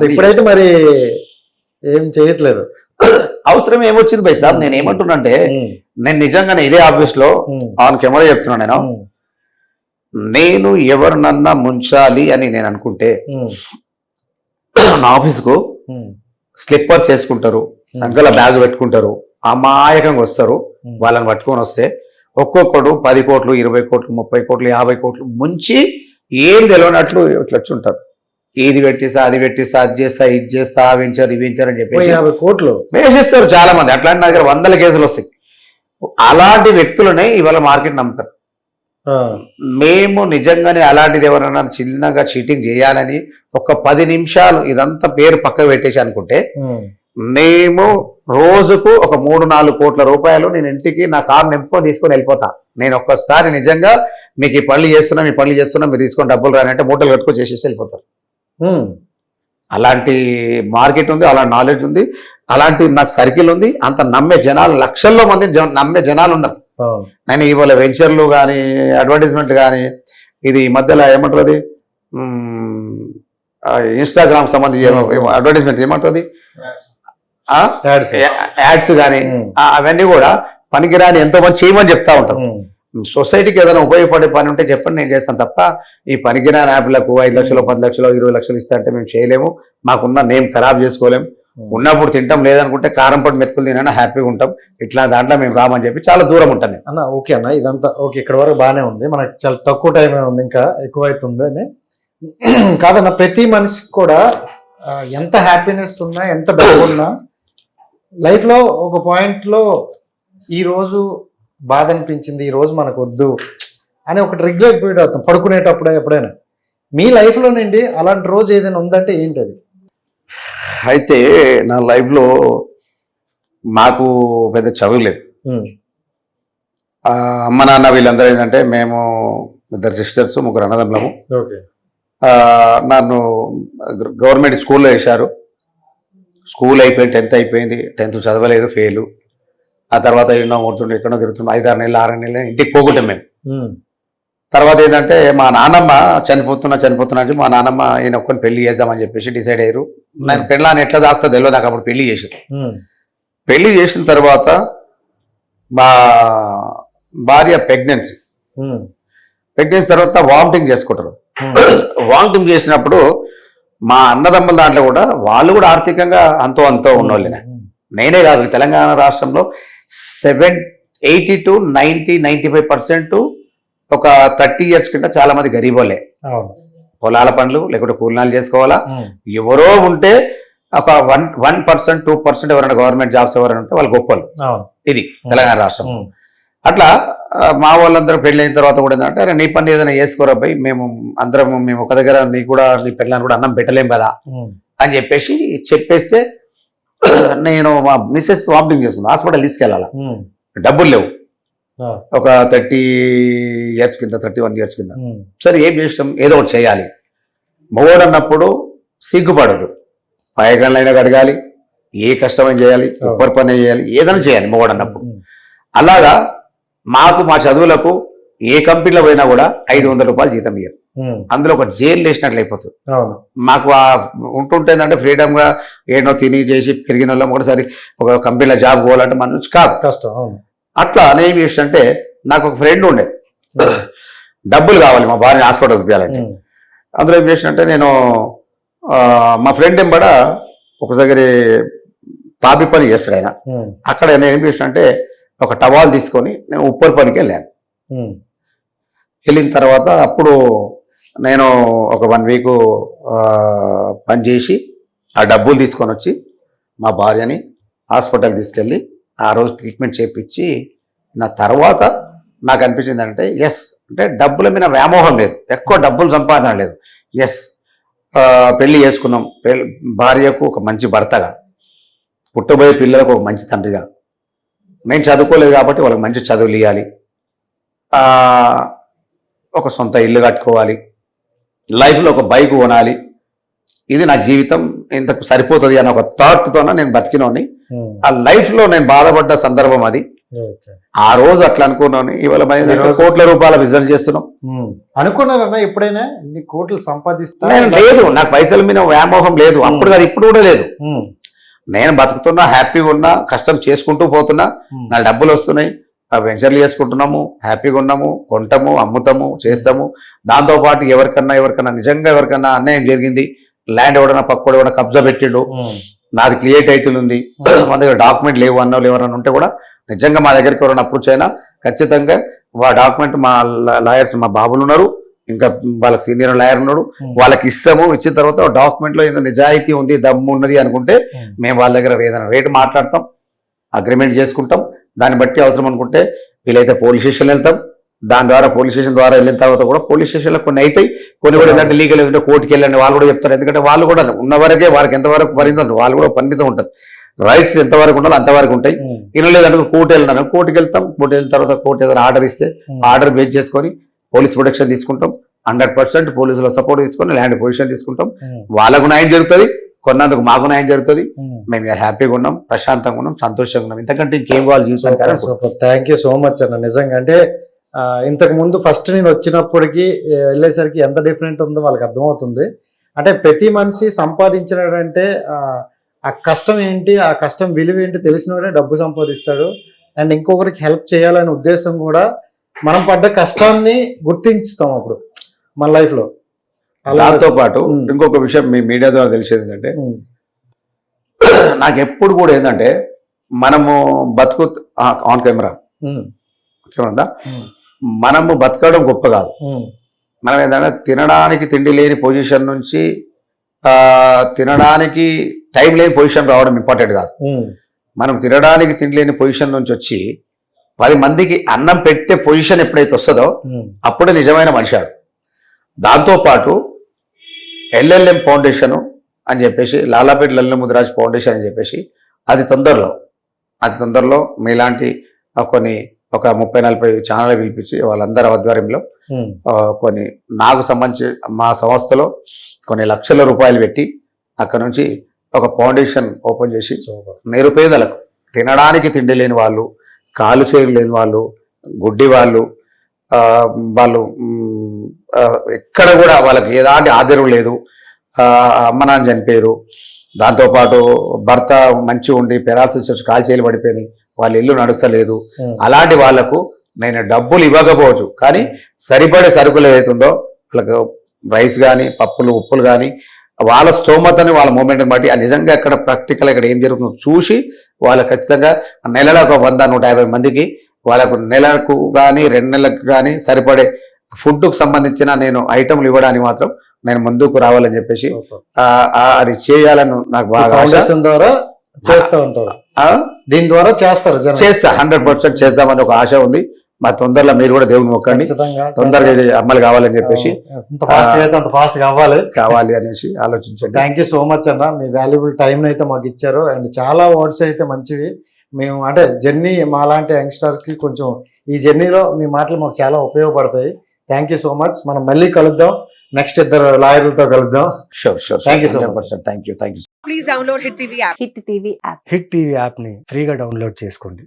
ఇప్పుడైతే మరి ఏం చేయట్లేదు. అవసరం ఏమొచ్చింది బై సార్, నేను ఏమంటున్నానంటే నేను నిజంగానే ఇదే ఆఫీస్ లో ఆన్ కెమెరా చెప్తున్నా, నేను ఎవరినన్నా ముంచాలి అని నేను అనుకుంటే నా ఆఫీస్కు స్లిప్పర్స్ వేసుకుంటారు, సంకల బ్యాగ్ పెట్టుకుంటారు, అమాయకంగా వస్తారు. వాళ్ళని పట్టుకొని వస్తే ఒక్కొక్కడు 10 కోట్లు 20 కోట్లు 30 కోట్లు 50 కోట్లు ముంచి ఏం తెలియనట్లు ఇట్లా వచ్చి ఉంటారు. ఇది పెట్టిస్తా అది పెట్టిస్తా అది చేస్తా ఇది చేస్తా వెంచర్ ఈ వెంచర్ అని చెప్పి 50 కోట్లు వేసేస్తారు చాలా మంది. అట్లాంటి నా దగ్గర 100 కేసులు వస్తాయి. అలాంటి వ్యక్తులనే ఇవాళ మార్కెట్ నమ్ముతారు. మేము నిజంగానే అలాంటిది ఎవరైనా చిన్నగా చీటింగ్ చేయాలని ఒక 10 నిమిషాలు ఇదంతా పేరు పక్కకు పెట్టేసి అనుకుంటే మేము రోజుకు ఒక 3-4 కోట్ల రూపాయలు నేను ఇంటికి నా కారు నింపుకొని తీసుకొని వెళ్ళిపోతా. నేను ఒక్కసారి నిజంగా మీకు ఈ పనులు చేస్తున్నా మీ పనులు చేస్తున్నా మీరు తీసుకొని డబ్బులు రానంటే మూటలు కట్టుకొని చేసేసి వెళ్ళిపోతారు. అలాంటి మార్కెట్ ఉంది, అలాంటి నాలెడ్జ్ ఉంది, అలాంటి నాకు సర్కిల్ ఉంది. అంత నమ్మే జనాలు లక్షల్లో మంది నమ్మే జనాలు ఉన్నారు. నేను ఇవాళ వెంచర్లు కానీ అడ్వర్టైజ్మెంట్ కానీ ఇది ఈ మధ్యలో ఏమంటుంది ఇన్స్టాగ్రామ్ సంబంధించి అడ్వర్టైజ్మెంట్ ఏమంటుంది యాడ్స్ కానీ అవన్నీ కూడా పనికిరాని ఎంతో మంది చేయమని చెప్తా ఉంటారు. సొసైటీకి ఏదైనా ఉపయోగపడే పని ఉంటే చెప్పండి, నేను చేస్తాను తప్ప ఈ పనికిరాని యాప్లకు 5 లక్షలు 10 లక్షలు 20 లక్షలు ఇస్తా అంటే మేము చేయలేము. మాకున్న నేమ్ ఖరాబ్ చేసుకోలేము. ఉన్నప్పుడు తింటాం, లేదనుకుంటే కారం పొడి మెతుకులు తినైనా హ్యాపీగా ఉంటాం. ఇట్లా దాంట్లో మేము రామని చెప్పి చాలా దూరం ఉంటాను అన్న. ఓకే అన్న, ఇదంతా ఓకే, ఇక్కడ వరకు బాగానే ఉంది. మనకు చాలా తక్కువ టైం ఉంది, ఇంకా ఎక్కువ అవుతుంది అని కాదన్న. ప్రతి మనిషికి కూడా ఎంత హ్యాపీనెస్ ఉన్నా ఎంత డబ్బు ఉన్నా లైఫ్లో ఒక పాయింట్లో ఈరోజు బాధ అనిపించింది, ఈరోజు మనకు వద్దు అని ఒకటి రిగ్రెట్ పీరియడ్ అవుతాం పడుకునేటప్పుడు ఎప్పుడైనా. మీ లైఫ్లో నుండి అలాంటి రోజు ఏదైనా ఉందంటే ఏంటి అది? అయితే నా లైఫ్లో మాకు పెద్ద చదువు లేదు. అమ్మ నాన్న వీళ్ళందరూ ఏంటంటే మేము 2 సిస్టర్స్ 3 అన్నదమ్ములము. నన్ను గవర్నమెంట్ స్కూల్లో వేశారు. స్కూల్ అయిపోయింది, 10th అయిపోయింది. 10th చదవలేదు, ఫెయిల్. ఆ తర్వాత ఎన్నో కొడుతుండే ఎక్కడో తిరుగుతుండే 5-6 నెలలు 6 నెలలు ఇంటికి పోకుంటాం మేము. తర్వాత ఏంటంటే మా నాన్నమ్మ చనిపోతున్నా అని మా నాన్నమ్మ ఈయన ఒక్కరిని పెళ్లి చేద్దామని చెప్పేసి డిసైడ్ అయ్యారు. నేను పెళ్ళాన్ని ఎట్లా దాకుతా తెలియదు నాకు. అప్పుడు పెళ్లి చేసారు. పెళ్లి చేసిన తర్వాత మా భార్య ప్రెగ్నెన్సీ తర్వాత వామిటింగ్ చేసుకుంటారు. వామిటింగ్ చేసినప్పుడు మా అన్నదమ్ముల దాంట్లో కూడా వాళ్ళు కూడా ఆర్థికంగా అంతో ఉన్నోళ్ళే. నేనే కాదు, తెలంగాణ రాష్ట్రంలో 80 to 90-95% ఒక 30 years కింద చాలా మంది గరీబోళ్ళే. పొలాల పనులు లేకుంటే కూలినాలు చేసుకోవాలా. ఎవరో ఉంటే ఒక 1% 2% ఎవరైనా గవర్నమెంట్ జాబ్స్ ఎవరైనా ఉంటే వాళ్ళు గొప్పలు. ఇది తెలంగాణ రాష్ట్రం. అట్లా మా వాళ్ళందరూ పెళ్ళి అయిన తర్వాత కూడా ఏంటంటే అరే నీ పని ఏదైనా చేసుకోరబ్బాయి, మేము ఒక దగ్గర నీ పెళ్ళని కూడా అన్నం పెట్టలేం కదా అని చెప్పేస్తే నేను మా మిస్సెస్ వామిటింగ్ చేసుకున్నాను. హాస్పిటల్ తీసుకెళ్ళాలా, డబ్బులు లేవు. ఒక 30 years కింద 31 years కింద. సరే ఏం చేస్తాం, ఏదో ఒకటి చేయాలి. మొగోడు అన్నప్పుడు సిగ్గుపడదు. పైగలైనా కడగాలి, ఏ కష్టమైనా చేయాలి, ఉప్పర్ పని చేయాలి, ఏదైనా చేయాలి మొగోడు అన్నప్పుడు. అలాగా మాకు మా చదువులకు ఏ కంపెనీలో పోయినా కూడా 500 రూపాయలు జీతం ఇయ్యరు. అందులో ఒక జైలు వేసినట్లు అయిపోతుంది. మాకు ఉంటుంటేందంటే ఫ్రీడమ్ గా ఏడో తిని చేసి పెరిగిన వాళ్ళం కూడా సరే ఒక కంపెనీలో జాబ్ పోవాలంటే మన నుంచి కాదు, కష్టం. అట్లా నేను చేసినంటే నాకు ఒక ఫ్రెండ్ ఉండే, డబ్బులు కావాలి మా భార్యని హాస్పిటల్ చూపించాలంటే. అందులో ఏం చేసినంటే నేను మా ఫ్రెండ్ ఎంబడ ఒక దగ్గర తాపి పని చేస్తాడు ఆయన. అక్కడ నేను ఏం చేసినంటే ఒక టవాల్ తీసుకొని నేను ఉప్పర్ పనికి వెళ్ళాను. వెళ్ళిన తర్వాత అప్పుడు నేను ఒక 1 week పని చేసి ఆ డబ్బులు తీసుకొని వచ్చి మా భార్యని హాస్పిటల్ తీసుకెళ్ళి ఆ రోజు ట్రీట్మెంట్ చేయించి నా తర్వాత నాకు అనిపించింది అంటే ఎస్ అంటే డబ్బుల మీద వ్యామోహం లేదు, ఎక్కువ డబ్బులు సంపాదన లేదు. ఎస్ పెళ్లి చేసుకున్నాం, భార్యకు ఒక మంచి భర్తగా, పుట్టబోయే పిల్లలకు ఒక మంచి తండ్రిగా. నేను చదువుకోలేదు కాబట్టి వాళ్ళకి మంచి చదువులు ఇవ్వాలి, ఒక సొంత ఇల్లు కట్టుకోవాలి, లైఫ్లో ఒక బైక్ కొనాలి. ఇది నా జీవితం ఇంతకు సరిపోతుంది అన్న ఒక థాట్తోనే నేను బతికినోని. ఆ లైఫ్లో నేను బాధపడ్డ సందర్భం అది. ఓకే. ఆ రోజు అట్లా అనుకున్నాను. ఇవాళ మనం ఈ రోజు- కోట్ల రూపాయల బిజినెస్ చేస్తున్నాం. అనుకున్నారన్నా ఎప్పుడైనా ఇన్ని కోట్లు సంపాదిస్తా? నేను లేదు, నాకు పైసల మీద వ్యామోహం లేదు. అప్పుడు కాదు, ఇప్పుడు కూడా లేదు. ఉమ్, నేను బతుకుతున్నా, హ్యాపీగా ఉన్నా, కష్టం చేసుకుంటూ పోతున్నా, ఉమ్, నా డబ్బులు వస్తున్నాయి, వెంచర్లు చేసుకుంటున్నాము, హ్యాపీగా ఉన్నాము, కొంటాము, అమ్ముతాము, చేస్తాము. దాంతోపాటు ఎవరికన్నా నిజంగా ఎవరికన్నా అన్యాయం జరిగింది, ల్యాండ్ ఎవడన్నా పక్కడు ఎవడన్నా కబ్జా పెట్టిండు, ఉమ్, నాది క్లియర్ టైటిల్ ఉంది, మన దగ్గర డాక్యుమెంట్ లేవు అన్న వాళ్ళు ఎవరైనా ఉంటే కూడా నిజంగా మా దగ్గరికి ఎవరైనా అప్రోచ్ అయినా ఖచ్చితంగా డాక్యుమెంట్ మా లాయర్స్, మా బాబులు ఉన్నారు, ఇంకా వాళ్ళకి సీనియర్ లాయర్ ఉన్నాడు, వాళ్ళకి ఇస్తాము. ఇచ్చిన తర్వాత డాక్యుమెంట్ లో ఏదో నిజాయితీ ఉంది, దమ్ము ఉన్నది అనుకుంటే ఉమ్, మేము వాళ్ళ దగ్గర ఏదైనా రేటు మాట్లాడతాం, అగ్రిమెంట్ చేసుకుంటాం. దాన్ని బట్టి అవసరం అనుకుంటే వీలైతే పోలీస్ స్టేషన్ వెళ్తాం. దాని ద్వారా పోలీస్ స్టేషన్ ద్వారా వెళ్ళిన తర్వాత కూడా పోలీస్ స్టేషన్లో కొన్ని అవుతాయి, కొన్ని కూడా ఏంటంటే లీగల్ ఏంటంటే కోర్టుకి వెళ్ళండి వాళ్ళు కూడా చెప్తారు. ఎందుకంటే వాళ్ళు కూడా ఉన్న వరకే వారికి ఎంతవరకు పరిమితం, వాళ్ళు కూడా పరిమితం ఉంటుంది. రైట్స్ ఎంతవరకు ఉండాలో అంతవరకు ఉంటాయి. ఉమ్, వినలేదంటే కోర్టు వెళ్ళినాను, కోర్టుకి వెళ్తాం. కోర్టు వెళ్ళిన తర్వాత కోర్టు ఏదైనా ఆర్డర్ ఇస్తే ఉమ్, ఆర్డర్ బేస్ చేసుకొని పోలీస్ ప్రొటెక్షన్ తీసుకుంటాం. 100% పోలీసుల సపోర్ట్ తీసుకొని ల్యాండ్ పొజిషన్ తీసుకుంటాం. ఉమ్, వాళ్ళకు న్యాయం జరుగుతుంది, కొన్నందుకు మాకు న్యాయం జరుగుతుంది. ఉమ్. మేము హ్యాపీగా ఉన్నాం, ప్రశాంతంగా ఉన్నాం, సంతోషంగా ఉన్నాం. ఇంతకంటే ఇంకేం కావాలి జీవితానికి? Super, thank you so much అన్న. నిజంగా అంటే ఇంతకు ముందు ఫస్ట్ నేను వచ్చినప్పటికి వెళ్ళేసరికి ఎంత డిఫరెంట్ ఉందో వాళ్ళకి అర్థమవుతుంది. అంటే ప్రతి మనిషి సంపాదించినాడంటే ఆ కష్టం ఏంటి, ఆ కష్టం విలువ ఏంటి తెలిసినవాడే డబ్బు సంపాదిస్తాడు. అండ్ ఇంకొకరికి హెల్ప్ చేయాలనే ఉద్దేశం కూడా, మనం పడ్డ కష్టాన్ని గుర్తించుతాం అప్పుడు మన లైఫ్ లో. దాంతో పాటు ఉమ్. ఇంకొక విషయం మీ మీడియా ద్వారా తెలిసేది ఏంటంటే, ఉమ్, నాకు ఎప్పుడు కూడా ఏంటంటే, మనము బతుకు ఆన్ కెమెరా ఉమ్, ఉందా, ఉమ్, మనము బతకడం గొప్ప కాదు. ఉమ్, మనం ఏంటంటే తినడానికి తిండి లేని పొజిషన్ నుంచి తినడానికి టైం లేని పొజిషన్ రావడం ఇంపార్టెంట్ కాదు. ఉమ్, మనం తినడానికి తిండి లేని పొజిషన్ నుంచి వచ్చి 10 మందికి అన్నం పెట్టే పొజిషన్ ఎప్పుడైతే వస్తుందో ఉమ్, అప్పుడే నిజమైన మనిషాడు. దాంతోపాటు ఎల్ఎల్ఎం ఫౌండేషన్ అని చెప్పేసి, లాలాపేట లలిత ముదిరాజ్ ఫౌండేషన్ అని చెప్పేసి, అతి తొందరలో మీలాంటి కొన్ని ఒక 30-40 ఛానల్ పిలిపించి వాళ్ళందరి ఆధ్వర్యంలో ఉమ్, కొన్ని నాకు సంబంధించి మా సంస్థలో కొన్ని లక్షల రూపాయలు పెట్టి అక్కడ నుంచి ఒక ఫౌండేషన్ ఓపెన్ చేసి సూపర్. నిరుపేదలకు, తినడానికి తిండి లేని వాళ్ళు, కాలు చేతులు లేని వాళ్ళు, గుడ్డి వాళ్ళు, వాళ్ళు ఎక్కడ కూడా వాళ్ళకి ఎలాంటి ఆధారం లేదు, అమ్మ నాన్న చనిపోయారు, దాంతోపాటు భర్త మంచి ఉండి పెరాల్సి కాలు చేయలు పడిపోయి వాళ్ళ ఇల్లు నడుస్తలేదు, ఉమ్, అలాంటి వాళ్లకు నేను డబ్బులు ఇవ్వకపోవచ్చు, కానీ సరిపడే సరుకులు ఏదైతుందో వాళ్ళకు రైస్ కానీ, పప్పులు, ఉప్పులు కానీ, వాళ్ళ స్తోమతని, వాళ్ళ మూమెంట్ని బట్టి నిజంగా అక్కడ ప్రాక్టికల్ ఇక్కడ ఏం జరుగుతుందో చూసి వాళ్ళకి ఖచ్చితంగా నెలలో ఒక 100-150 మందికి వాళ్ళకు నెలకు కానీ 2 నెలలకు కానీ సరిపడే ఫుడ్కు సంబంధించిన నేను ఐటమ్లు ఇవ్వడానికి మాత్రం నేను ముందుకు రావాలని చెప్పేసి సూపర్. అది చేయాలని నాకు బాగా ఆశ. ఫౌండేషన్ ద్వారా చేస్తూ ఉంటారు, ఆ, దీని ద్వారా చేస్తారు జనం. చేస్తా 100% చేద్దామని ఒక ఆశ ఉంది. మా తొందరలో మీరు కూడా దేవుని మొక్కండి, ఖచ్చితంగా తొందరగా ఇది అమలు కావాలని చెప్పేసి, ఎంత ఫాస్ట్ అయితే అంత ఫాస్ట్ కావాలి. కావాలి అనేసి ఆలోచించండి. థ్యాంక్ యూ సో మచ్ అన్న, మీ వాల్యుబుల్ టైం అయితే మాకు ఇచ్చారు. అండ్ చాలా వర్డ్స్ అయితే మంచివి. మేము అంటే జర్నీ మాలాంటి యంగ్స్టర్స్ కి కొంచెం ఈ జర్నీలో మీ మాటలు మాకు చాలా ఉపయోగపడతాయి. Thank you so much. మనం మళ్ళీ కలుద్దాం, నెక్స్ట్ 2 లాయర్లతో కలుద్దాం. Sure Thank you so much. Thank you. Please download Hit TV app. Hit TV app hit TV యాప్ని ఫ్రీగా డౌన్లోడ్ చేసుకోండి.